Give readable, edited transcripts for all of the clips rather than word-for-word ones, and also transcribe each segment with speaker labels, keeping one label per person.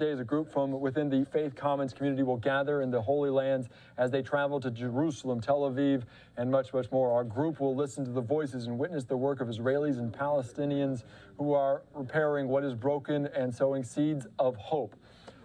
Speaker 1: Days, a group from within the Faith Commons community will gather in the Holy Lands as they travel to Jerusalem, Tel Aviv, and much, much more. Our group will listen to the voices and witness the work of Israelis and Palestinians who are repairing what is broken and sowing seeds of hope.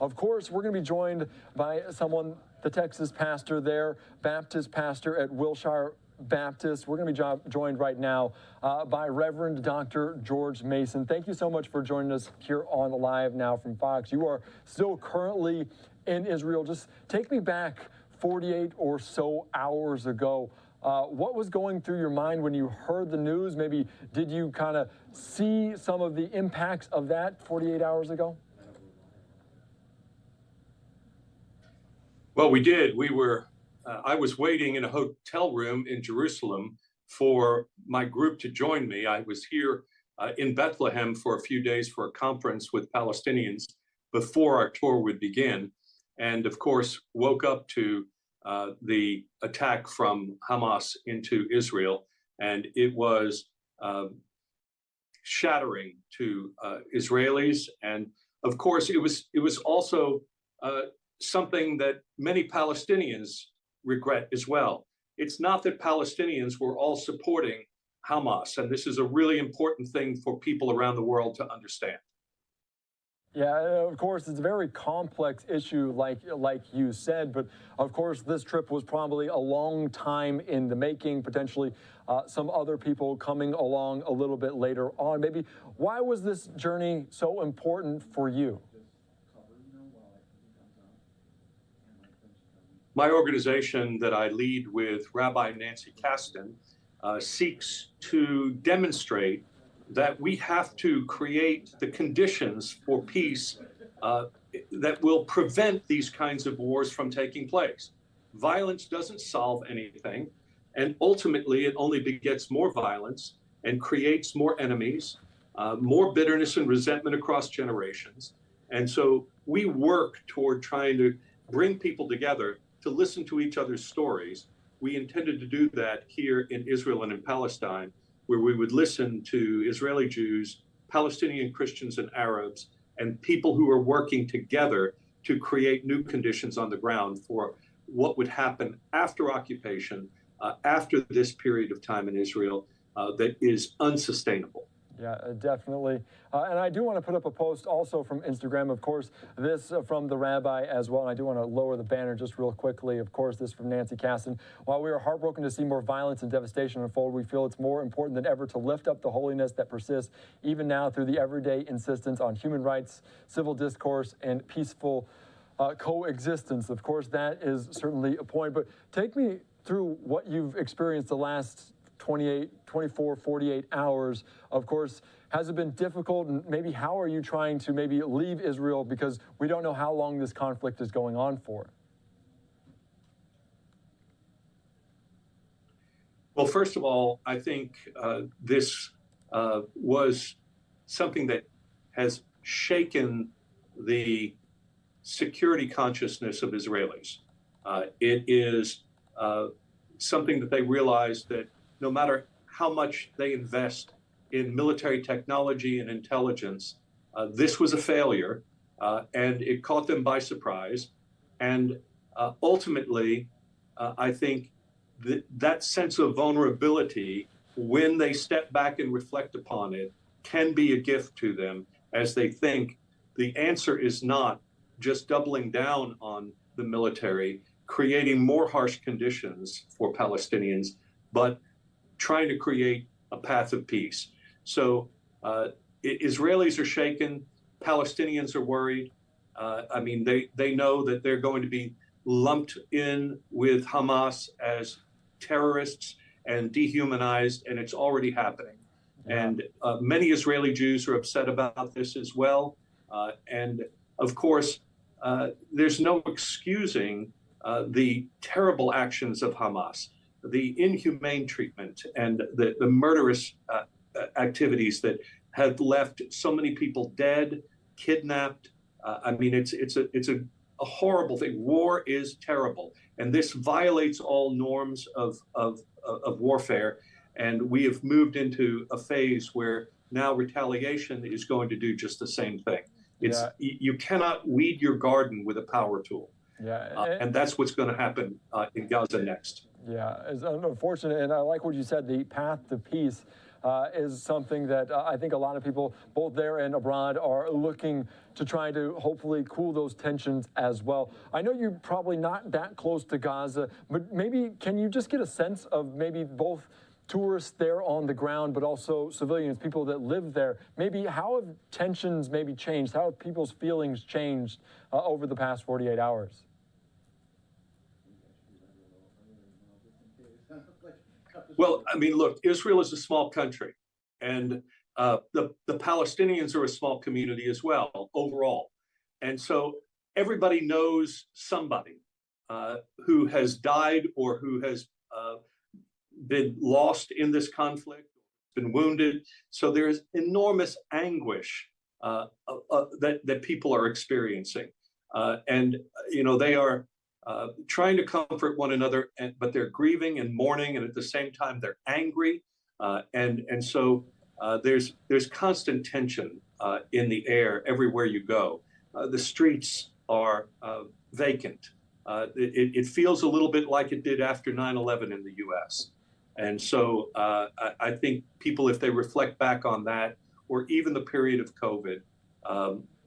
Speaker 1: Of course, we're going to be joined by someone, the Texas pastor there, Baptist pastor at Wilshire Baptist. We're going to be joined right now by Reverend Dr. George Mason. Thank you so much for joining us here on Live Now from Fox. You are still currently in Israel. Just take me back 48 or so hours ago. What was going through your mind when you heard the news? Maybe did you kind of see some of the impacts of that 48 hours ago?
Speaker 2: Well, we did. I was waiting in a hotel room in Jerusalem for my group to join me. I was here in Bethlehem for a few days for a conference with Palestinians before our tour would begin. And of course, woke up to the attack from Hamas into Israel. And it was shattering to Israelis. And of course, it was also something that many Palestinians regret as well. It's not that Palestinians were all supporting Hamas, and this is a really important thing for people around the world to understand.
Speaker 1: Yeah, of course, it's a very complex issue, like you said, but of course, this trip was probably a long time in the making, potentially some other people coming along a little bit later on. Maybe why was this journey so important for you?
Speaker 2: My organization that I lead with Rabbi Nancy Kasten seeks to demonstrate that we have to create the conditions for peace that will prevent these kinds of wars from taking place. Violence doesn't solve anything, and ultimately it only begets more violence and creates more enemies, more bitterness and resentment across generations. And so we work toward trying to bring people together to listen to each other's stories. We intended to do that here in Israel and in Palestine, where we would listen to Israeli Jews, Palestinian Christians and Arabs, and people who are working together to create new conditions on the ground for what would happen after occupation, after this period of time in Israel that is unsustainable.
Speaker 1: Yeah, definitely. And I do want to put up a post also from Instagram, of course, this from the rabbi as well. And I do want to lower the banner just real quickly. Of course, this from Nancy Kasten. While we are heartbroken to see more violence and devastation unfold, we feel it's more important than ever to lift up the holiness that persists even now through the everyday insistence on human rights, civil discourse, and peaceful coexistence. Of course, that is certainly a point. But take me through what you've experienced the last 24, 48 hours. Of course, has it been difficult? And maybe how are you trying to maybe leave Israel, because we don't know how long this conflict is going on for?
Speaker 2: Well, first of all, I think this was something that has shaken the security consciousness of Israelis. It is something that they realize that no matter how much they invest in military technology and intelligence, this was a failure, and it caught them by surprise. And ultimately, I think that sense of vulnerability, when they step back and reflect upon it, can be a gift to them, as they think the answer is not just doubling down on the military, creating more harsh conditions for Palestinians, but trying to create a path of peace. So Israelis are shaken, Palestinians are worried. I mean, they know that they're going to be lumped in with Hamas as terrorists and dehumanized, and it's already happening. Yeah. And many Israeli Jews are upset about this as well. And of course, there's no excusing the terrible actions of Hamas, the inhumane treatment and the murderous activities that have left so many people dead, kidnapped. I mean, it's a horrible thing. War is terrible, and this violates all norms of warfare. And we have moved into a phase where now retaliation is going to do just the same thing. You cannot weed your garden with a power tool.
Speaker 1: Yeah,
Speaker 2: and that's what's going to happen in Gaza next.
Speaker 1: Yeah, it's unfortunate, and I like what you said. The path to peace is something that I think a lot of people, both there and abroad, are looking to try to hopefully cool those tensions as well. I know you're probably not that close to Gaza, but maybe can you just get a sense of maybe both tourists there on the ground, but also civilians, people that live there? Maybe how have tensions maybe changed? How have people's feelings changed over the past 48 hours?
Speaker 2: Well, I mean, look, Israel is a small country, and the Palestinians are a small community as well, overall. And so everybody knows somebody who has died or who has been lost in this conflict, been wounded. So there is enormous anguish that people are experiencing. And, you know, they are trying to comfort one another, but they're grieving and mourning, and at the same time they're angry, and so there's constant tension in the air everywhere you go. The streets are vacant. It feels a little bit like it did after 9/11 in the U.S. And so I think people, if they reflect back on that, or even the period of COVID,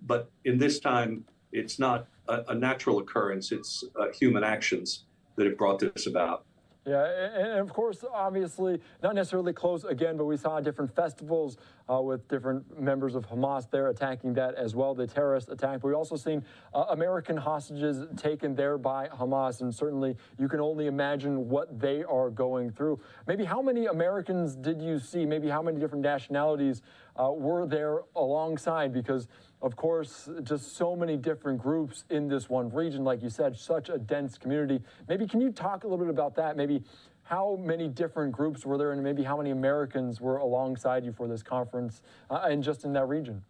Speaker 2: but in this time, it's not a natural occurrence. It's human actions that have brought this about.
Speaker 1: Yeah, and of course, obviously, not necessarily close again, but we saw different festivals with different members of Hamas there attacking that as well, the terrorist attack. But we also seen American hostages taken there by Hamas, and certainly you can only imagine what they are going through. Maybe how many Americans did you see? Maybe how many different nationalities were there alongside? Because of course, just so many different groups in this one region, like you said, such a dense community. Maybe can you talk a little bit about that? Maybe how many different groups were there, and maybe how many Americans were alongside you for this conference and just in that region?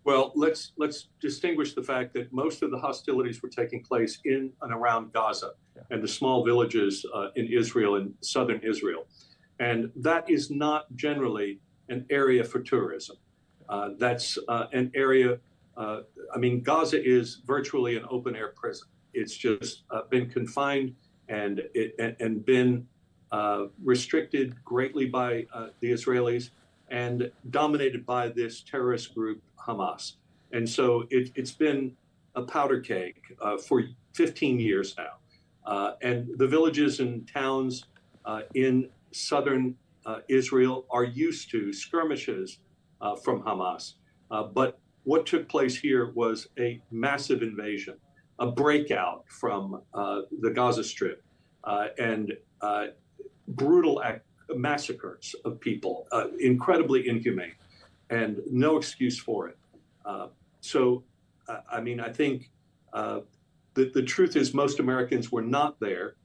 Speaker 2: Well, let's distinguish the fact that most of the hostilities were taking place in and around Gaza and the small villages in Israel and southern Israel. And that is not generally an area for tourism. That's an area, I mean, Gaza is virtually an open air prison. It's just been confined and been restricted greatly by the Israelis and dominated by this terrorist group, Hamas. And so it's been a powder keg for 15 years now. And the villages and towns in southern Israel are used to skirmishes from Hamas. But what took place here was a massive invasion, a breakout from the Gaza Strip, and brutal massacres of people, incredibly inhumane, and no excuse for it. So, I mean, I think the truth is most Americans were not there.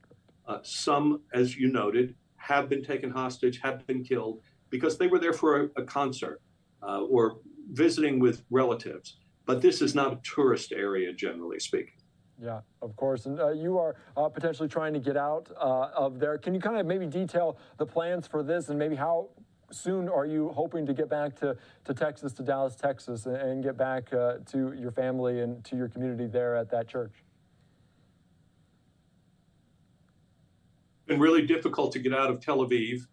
Speaker 2: Some, as you noted, have been taken hostage, have been killed, because they were there for a concert or visiting with relatives. But this is not a tourist area, generally speaking.
Speaker 1: Yeah, of course. And you are potentially trying to get out of there. Can you kind of maybe detail the plans for this, and maybe how soon are you hoping to get back to Texas, to Dallas, Texas, and get back to your family and to your community there at that church?
Speaker 2: Been really difficult to get out of Tel Aviv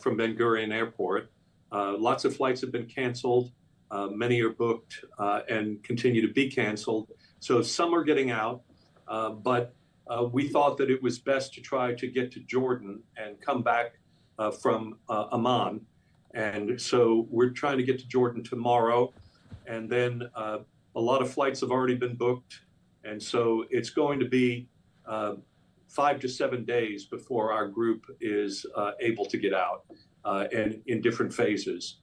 Speaker 2: from Ben Gurion Airport. Lots of flights have been canceled. Many are booked and continue to be canceled. So some are getting out, but we thought that it was best to try to get to Jordan and come back from Amman. And so we're trying to get to Jordan tomorrow. And then a lot of flights have already been booked. And so it's going to be 5 to 7 days before our group is able to get out and in different phases.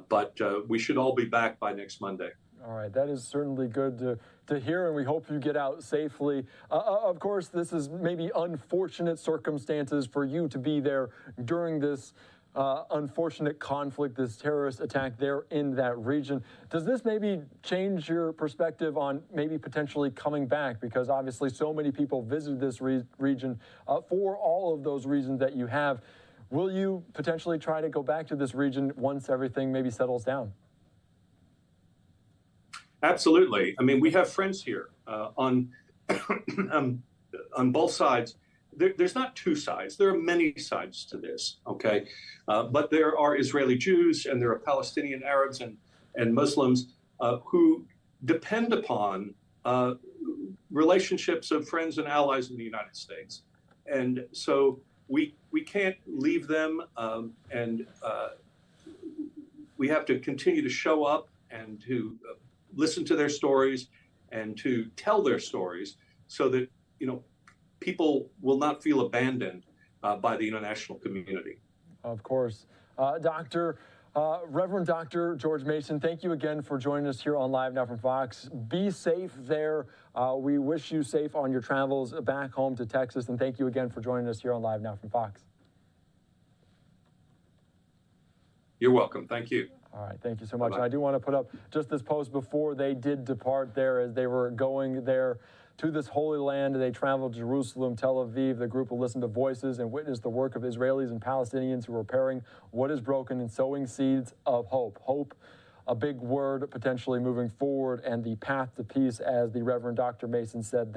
Speaker 2: But we should all be back by next Monday.
Speaker 1: All right, that is certainly good to hear, and we hope you get out safely. Of course, this is maybe unfortunate circumstances for you to be there during this unfortunate conflict, this terrorist attack there in that region. Does this maybe change your perspective on maybe potentially coming back? Because obviously so many people visited this region for all of those reasons that you have. Will you potentially try to go back to this region once everything maybe settles down?
Speaker 2: Absolutely. I mean, we have friends here on on both sides. There's not two sides. There are many sides to this. Okay, but there are Israeli Jews and there are Palestinian Arabs and Muslims who depend upon relationships of friends and allies in the United States, and so we can't leave them, and we have to continue to show up and to listen to their stories and to tell their stories so that, people will not feel abandoned by the international community.
Speaker 1: Of course. Reverend Dr. George Mason, thank you again for joining us here on Live Now from Fox. Be safe there. We wish you safe on your travels back home to Texas, and thank you again for joining us here on Live Now from Fox.
Speaker 2: You're welcome. Thank you.
Speaker 1: All right, thank you so much.
Speaker 2: Bye-bye.
Speaker 1: And I do want to put up just this post before they did depart there, as they were going there to this holy land. They traveled to Jerusalem, Tel Aviv. The group will listen to voices and witness the work of Israelis and Palestinians who are repairing what is broken and sowing seeds of hope. Hope, a big word, potentially moving forward, and the path to peace, as the Reverend Dr. Mason said there.